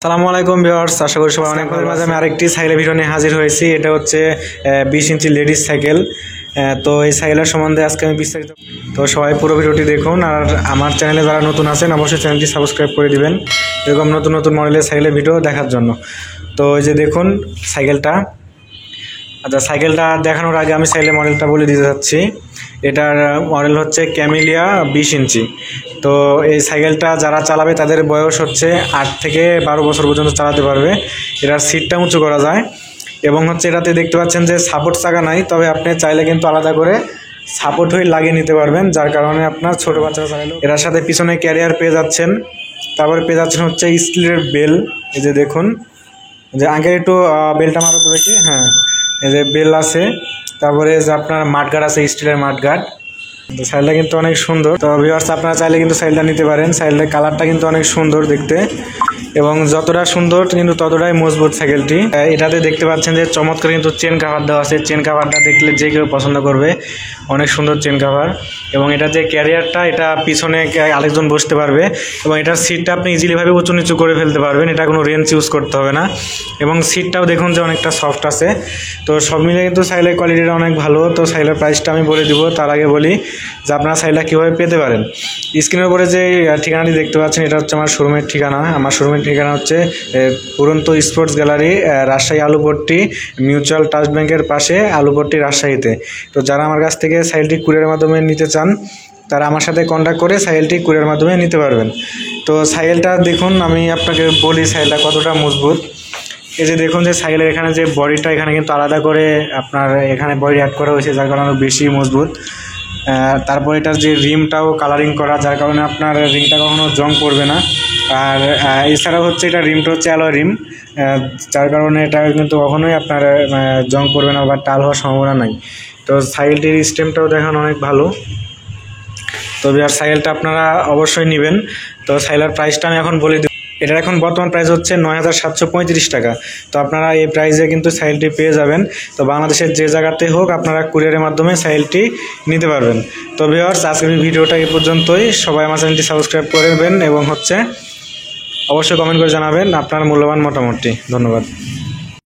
আসসালামু আলাইকুম ভিউয়ার্স, আশা করি সবাই অনেক ভালো আছেন। আমি আরেকটি সাইকেলের ভিডিও নিয়ে হাজির হয়েছি। এটা হচ্ছে 20 ইঞ্চি লেডিস সাইকেল। তো এই সাইকেলের সম্বন্ধে আজকে আমি বিস্তারিত, তো সবাই পুরো ভিডিওটি দেখুন। আর আমার চ্যানেলে যারা নতুন আছেন অবশ্যই চ্যানেলটি সাবস্ক্রাইব করে দিবেন এরকম নতুন নতুন মডেলের সাইকেলের ভিডিও দেখার জন্য। তো এই যে দেখুন সাইকেলটা। আচ্ছা, সাইকেলটা দেখানোর আগে আমি সাইকেলের মডেলটা বলে দিতে যাচ্ছি। এটার মডেল হচ্ছে ক্যামেলিয়া 20 ইঞ্চি। তো এই সাইকেলটা যারা চালাবে তাদের বয়স হচ্ছে 8 থেকে 12 বছর পর্যন্ত চালাতে পারবে। এটার সিটটা উঁচু করা যায় এবং হচ্ছে এটাতে দেখতে পাচ্ছেন যে সাপোর্ট চাকা নাই, তবে আপনি চাইলে কিন্তু আলাদা করে সাপোর্ট হুইল লাগিয়ে নিতে পারবেন, যার কারণে আপনার ছোটো বাচ্চারা চালালেও। এটার সাথে পিছনে ক্যারিয়ার পেয়ে যাচ্ছেন, তারপরে পেয়ে যাচ্ছেন হচ্ছে স্টিলের বেল। এই যে দেখুন, যে আগে একটু বেলটা মারতে দেখি, হ্যাঁ এই যে বেল আছে। তারপরে যে আপনার মাঠগার্ড আছে, স্টিলের মাঠগার্ড। তো সাইকেলটা কিন্তু অনেক সুন্দর। তো ভিউয়ার্স, আপনারা চাইলে কিন্তু সাইকেলটা নিতে পারেন। সাইকেলের কালারটা কিন্তু অনেক সুন্দর দেখতে এবং যতটা সুন্দর কিন্তু ততটাই মজবুত সাইকেলটি। এটাতে দেখতে পাচ্ছেন যে চমৎকার কিন্তু চেন কাভার দেওয়া আছে। চেন কাভারটা দেখলে যে কেউ পছন্দ করবে, অনেক সুন্দর চেন কাভার। এবং এটা যে ক্যারিয়ারটা, এটা পিছনে আরেকজন বসতে পারবে এবং এটার সিটটা আপনি ইজিলিভাবে উঁচু নিচু করে ফেলতে পারবেন। এটা কোনো রেঞ্চ ইউজ করতে হবে না এবং সিটটাও দেখুন যে অনেকটা সফট আছে। তো সব মিলে কিন্তু সাইকেলের কোয়ালিটিটা অনেক ভালো। তো সাইকেলের প্রাইসটা আমি বলে দিব, তার আগে বলি যে আপনারা সাইকেলটা কীভাবে পেতে পারেন। স্ক্রিনের উপরে যে ঠিকানাটি দেখতে পাচ্ছেন এটা হচ্ছে আমার শোরুমের ঠিকানা। আমার শোরুমের ঠিকানা হচ্ছে পুরন্ত sports gallery, Rajshahi Alupatti, mutual trust ব্যাংকের পাশে, আলুপট্টি, রাজশাহীতে। তো যারা আমার কাছ থেকে সাইকেলটি কুরিয়ারের মাধ্যমে নিতে চান তারা আমার সাথে কন্ট্যাক্ট করে সাইকেলটি কুরিয়ারের মাধ্যমে নিতে পারবেন। তো সাইকেলটা দেখুন, আমি আপনাকে বলি সাইকেলটা কতটা মজবুত। এই যে দেখুন যে সাইকেলের এখানে যে বডিটা, এখানে কিন্তু আলাদা করে আপনার এখানে বডি অ্যাড করা হয়েছে, যার কারণে বেশি মজবুত। তারপর এটার যে রিমটাও কালারিং করা, যার কারণে আপনার রিমটা কখনো জং পড়বে না। আর এছাড়াও হচ্ছে এটা রিমটা হচ্ছে অ্যালয় রিম, যার কারণে এটা কিন্তু কখনোই আপনার জং পড়বে না বা টাল হওয়ার সম্ভাবনা নাই। তো সাইকেলটির স্টেমটাও দেখানো অনেক ভালো। তবে আর সাইকেলটা আপনারা অবশ্যই নেবেন। তো সাইকেলের প্রাইসটা আমি এখন বলে দিই। এটার এখন বর্তমান প্রাইস হচ্ছে 9,735 টাকা। তো আপনারা এই প্রাইসে কিন্তু সাইকেলটি পেয়ে যাবেন। তো বাংলাদেশের যে জায়গাতে হোক আপনারা কুরিয়ারের মাধ্যমে সাইকেলটি নিতে পারবেন। তো ভিউয়ার্স, আজকের ভিডিওটা এই পর্যন্তই। সবাই আমার চ্যানেলটি সাবস্ক্রাইব করবেন এবং হচ্ছে অবশ্যই কমেন্ট করে জানাবেন আপনার মূল্যবান মতামতটি। ধন্যবাদ।